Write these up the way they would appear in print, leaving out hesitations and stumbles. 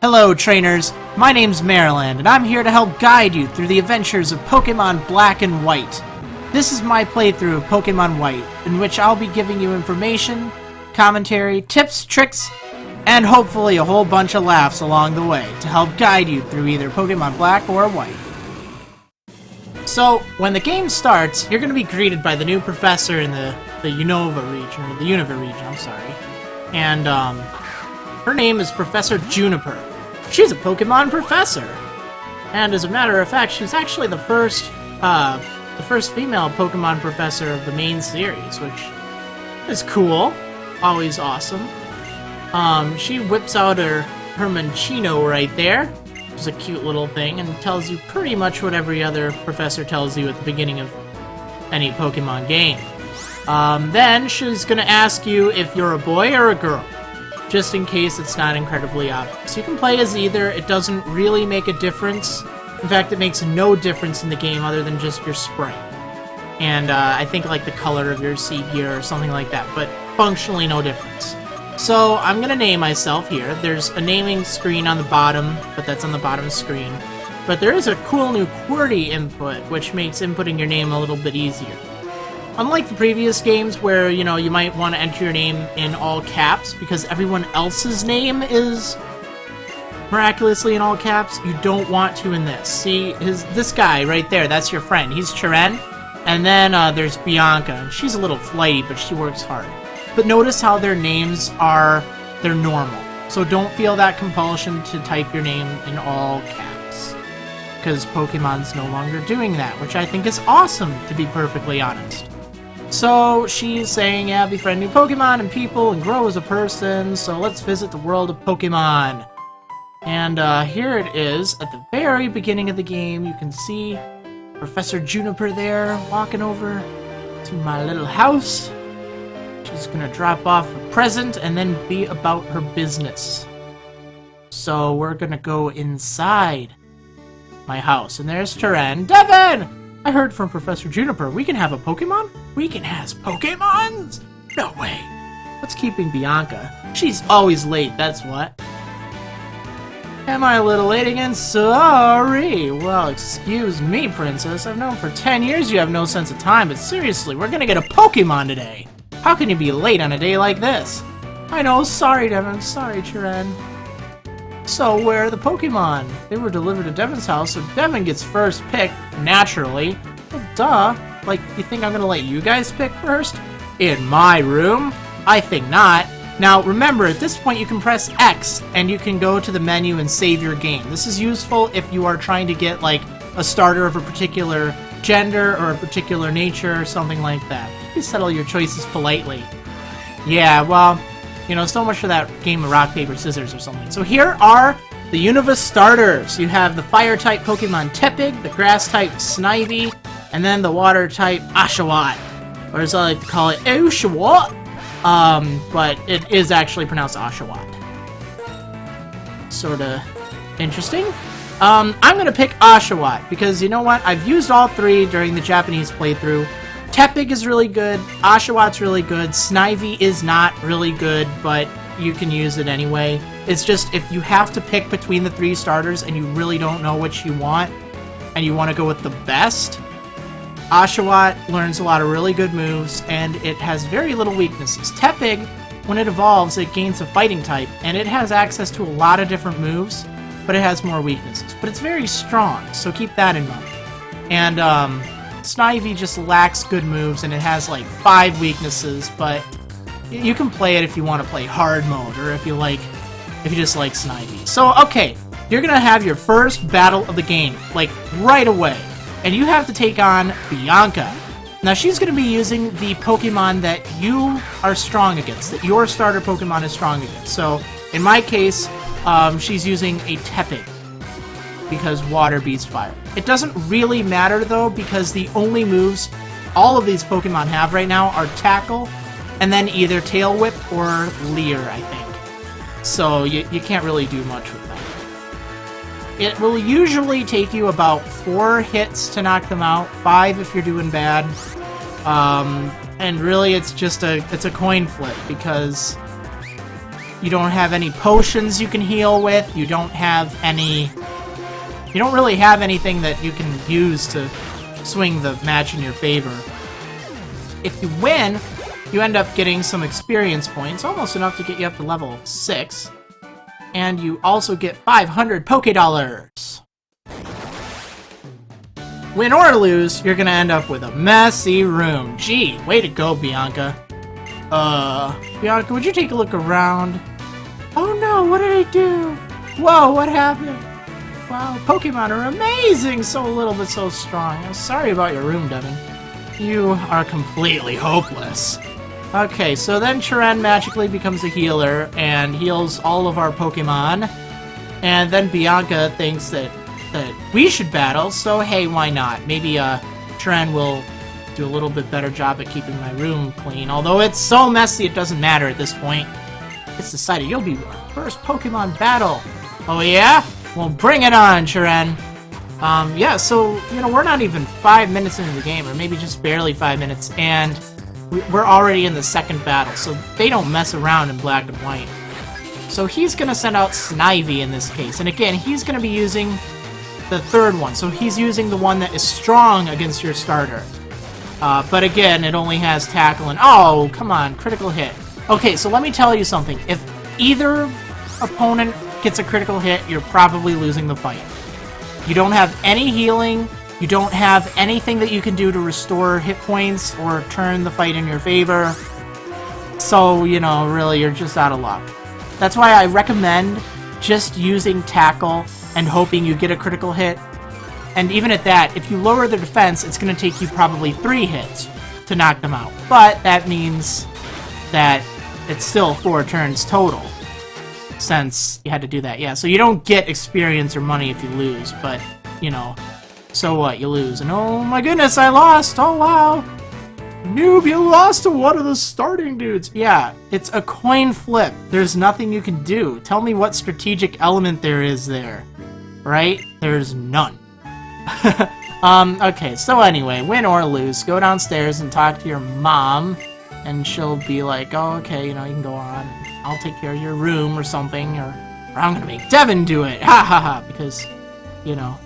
Hello, trainers. My name's Marriland, and I'm here to help guide you through the adventures of Pokemon Black and White. This is my playthrough of Pokemon White, in which I'll be giving you information, commentary, tips, tricks, and hopefully a whole bunch of laughs along the way to help guide you through either Pokemon Black or White. So, when the game starts, you're going to be greeted by the new professor in the Unova region, or the Unova region, I'm sorry. And, her name is Professor Juniper. She's a Pokemon professor! And as a matter of fact, she's actually the first female Pokemon professor of the main series, which is cool. Always awesome. She whips out her Minccino right there, which is a cute little thing, and tells you pretty much what every other professor tells you at the beginning of any Pokemon game. Then she's gonna ask you if you're a boy or a girl, just in case it's not incredibly obvious. You can play as either. It doesn't really make a difference. In fact, it makes no difference in the game other than just your sprite. And I think like the color of your seed gear or something like that, but functionally no difference. So I'm gonna name myself here. There's a naming screen on the bottom, but that's on the bottom screen. But there is a cool new QWERTY input, which makes inputting your name a little bit easier. Unlike the previous games where, you know, you might want to enter your name in all caps because everyone else's name is miraculously in all caps, you don't want to in this. See, this guy right there, that's your friend. He's Chiren. And then there's Bianca, and she's a little flighty, but she works hard. But notice how their names they're normal. So don't feel that compulsion to type your name in all caps. Because Pokemon's no longer doing that, which I think is awesome, to be perfectly honest. So she's saying, yeah, befriend new Pokemon and people and grow as a person, so let's visit the world of Pokemon. And here it is, at the very beginning of the game, you can see Professor Juniper there, walking over to my little house. She's gonna drop off a present and then be about her business. So we're gonna go inside my house, and there's Chiren. Devin! I heard from Professor Juniper, we can have a Pokemon? We can have Pokemons? No way. What's keeping Bianca? She's always late, that's what. Am I a little late again? Sorry. Well, excuse me, Princess. I've known for 10 years you have no sense of time, but seriously, we're gonna get a Pokemon today. How can you be late on a day like this? I know, sorry, Devin. Sorry, Chiren. So, where are the Pokemon? They were delivered to Devin's house, so Devin gets first pick, naturally. Well, duh. Like, you think I'm gonna let you guys pick first? In my room? I think not. Now, remember, at this point you can press X, and you can go to the menu and save your game. This is useful if you are trying to get, like, a starter of a particular gender or a particular nature or something like that. You settle your choices politely. Yeah, well, you know, so much for that game of rock, paper, scissors or something. So here are the Unova starters. You have the Fire-type Pokemon Tepig, the Grass-type Snivy, and then the Water-type Oshawott. Or as I like to call it, Oshawott. But it is actually pronounced Oshawott. Sorta interesting. I'm gonna pick Oshawott, because you know what? I've used all three during the Japanese playthrough. Tepig is really good, Oshawott's really good, Snivy is not really good, but you can use it anyway. It's just, if you have to pick between the three starters and you really don't know which you want, and you want to go with the best, Oshawott learns a lot of really good moves, and it has very little weaknesses. Tepig, when it evolves, it gains a fighting type, and it has access to a lot of different moves, but it has more weaknesses. But it's very strong, so keep that in mind. And, Snivy just lacks good moves, and it has like 5 weaknesses, but you can play it if you want to play hard mode, or if you just like Snivy. So, okay, you're gonna have your first battle of the game, like, right away, and you have to take on Bianca. Now, she's gonna be using the Pokemon that you are strong against, that your starter Pokemon is strong against. So, in my case, she's using a Tepig, because water beats fire. It doesn't really matter, though, because the only moves all of these Pokemon have right now are Tackle, and then either Tail Whip or Leer, I think. So you can't really do much with that. It will usually take you about 4 hits to knock them out, 5 if you're doing bad. And really, it's a coin flip, because You don't have any potions you can heal with. You don't have any... You don't really have anything that you can use to swing the match in your favor. If you win, you end up getting some experience points, almost enough to get you up to level 6. And you also get 500 Poké Dollars. Win or lose, you're gonna end up with a messy room. Gee, way to go, Bianca. Bianca, would you take a look around? Oh no, what did I do? Whoa, what happened? Wow, Pokemon are amazing! So little but so strong. I'm sorry about your room, Devin. You are completely hopeless. Okay, so then Chiren magically becomes a healer and heals all of our Pokemon. And then Bianca thinks that we should battle, so hey, why not? Maybe Chiren will do a little bit better job at keeping my room clean. Although it's so messy, it doesn't matter at this point. It's decided you'll be our first Pokemon battle. Oh yeah? Well, bring it on, Chiren. Yeah, so, you know, we're not even 5 minutes into the game, or maybe just barely 5 minutes, and we're already in the second battle, so they don't mess around in black and white. So he's gonna send out Snivy in this case, and again, he's gonna be using the third one, so he's using the one that is strong against your starter. But again, it only has tackle and... Oh, come on, critical hit. Okay, so let me tell you something. If either opponent gets a critical hit, you're probably losing the fight. You don't have any healing, you don't have anything that you can do to restore hit points or turn the fight in your favor. So, you know, really, you're just out of luck. That's why I recommend just using tackle and hoping you get a critical hit. And even at that, if you lower the defense, it's going to take you probably 3 hits to knock them out. But that means that it's still 4 turns total, since you had to do that. Yeah, so you don't get experience or money if you lose, but, you know, so what? You lose. And oh my goodness, I lost! Oh wow! Noob, you lost to one of the starting dudes! Yeah, it's a coin flip. There's nothing you can do. Tell me what strategic element there is there. Right? There's none. Okay, so anyway, win or lose, go downstairs and talk to your mom, and she'll be like, oh, okay, you know, you can go on, I'll take care of your room or something, or I'm gonna make Devin do it, ha ha ha, because, you know,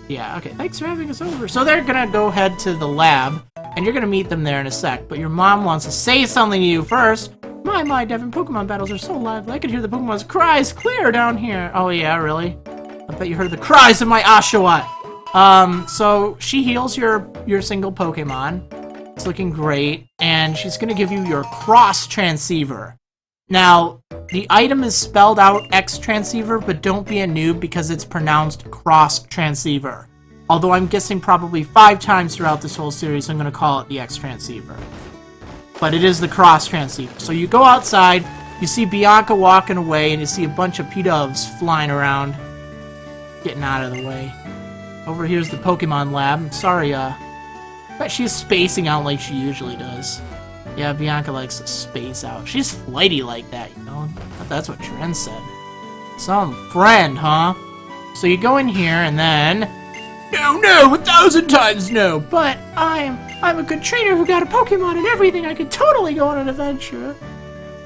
yeah, okay, thanks for having us over. So they're gonna go head to the lab, and you're gonna meet them there in a sec, but your mom wants to say something to you first. My, Devin, Pokemon battles are so lively, I could hear the Pokemon's cries clear down here. Oh yeah, really? I bet you heard the cries of my Oshawott. So she heals your single Pokemon. It's looking great, and she's gonna give you your Cross Transceiver. Now, the item is spelled out X Transceiver, but don't be a noob because it's pronounced Cross Transceiver. Although I'm guessing probably 5 times throughout this whole series, I'm gonna call it the X Transceiver. But it is the Cross Transceiver. So you go outside, you see Bianca walking away, and you see a bunch of P-Doves flying around, getting out of the way. Over here's the Pokemon lab. Sorry, but she's spacing out like she usually does. Yeah, Bianca likes to space out. She's flighty like that, you know? That's what Chiren said. Some friend, huh? So you go in here, and then... No, 1,000 times no! But I'm a good trainer who got a Pokemon and everything. I could totally go on an adventure.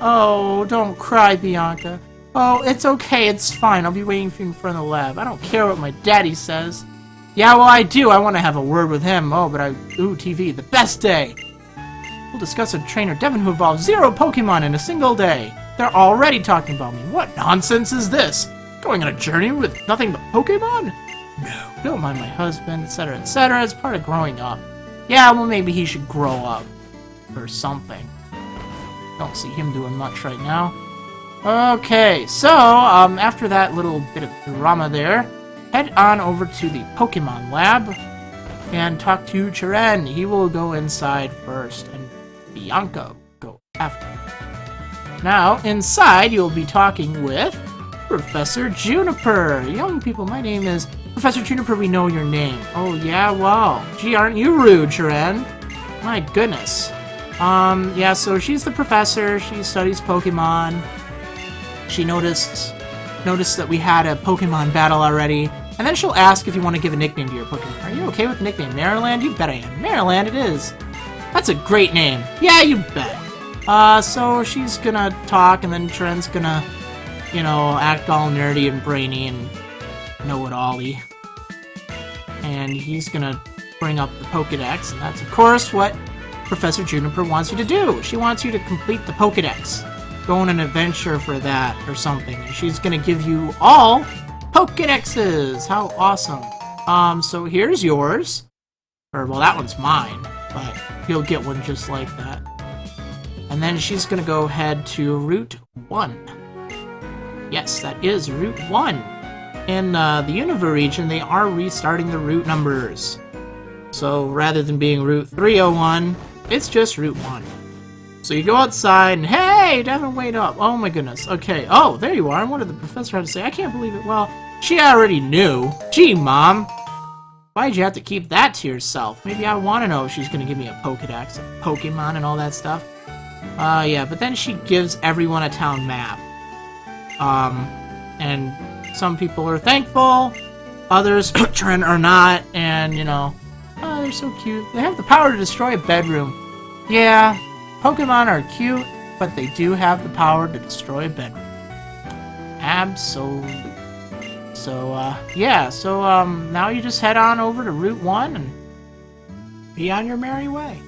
Oh, don't cry, Bianca. Oh, it's okay, it's fine. I'll be waiting for you in front of the lab. I don't care what my daddy says. Yeah, well, I do. I want to have a word with him. Oh, but ooh, TV, the best day. We'll discuss a trainer Devin who evolved 0 Pokemon in a single day. They're already talking about me. What nonsense is this? Going on a journey with nothing but Pokemon? No, don't mind my husband, etc., etc. It's part of growing up. Yeah, well, maybe he should grow up. Or something. Don't see him doing much right now. Okay, so, after that little bit of drama there, head on over to the Pokemon lab and talk to Chiren. He will go inside first, and Bianca go after. Now, inside, you'll be talking with Professor Juniper. Young people, my name is Professor Juniper. We know your name. Oh, yeah? Wow. Gee, aren't you rude, Chiren? My goodness. Yeah, so she's the professor. She studies Pokemon. She noticed that we had a Pokemon battle already, and then she'll ask if you want to give a nickname to your Pokemon. Are you okay with the nickname Marriland? You bet I am. Marriland it is. That's a great name. Yeah, you bet. So she's gonna talk, and then Trent's gonna, you know, act all nerdy and brainy and know-it-all-y. And he's gonna bring up the Pokédex, and that's, of course, what Professor Juniper wants you to do. She wants you to complete the Pokédex. Go on an adventure for that or something. And she's gonna give you all Pokédexes! How awesome. So here's yours. Or, well, that one's mine, but you'll get one just like that. And then she's gonna go head to Route 1. Yes, that is Route 1. In the Unova region, they are restarting the route numbers. So rather than being Route 301, it's just Route 1. So you go outside and, hey, Devin, wait up. Oh my goodness. Okay. Oh, there you are. And what did the professor have to say? I can't believe it. Well, she already knew. Gee, Mom. Why'd you have to keep that to yourself? Maybe I want to know if she's going to give me a Pokédex, a Pokemon, and all that stuff. Yeah, but then she gives everyone a town map. And some people are thankful. Others, Trent, are not. And, you know, oh, they're so cute. They have the power to destroy a bedroom. Yeah. Pokemon are cute, but they do have the power to destroy a bedroom. Absolutely. So, yeah, so, now you just head on over to Route 1 and be on your merry way.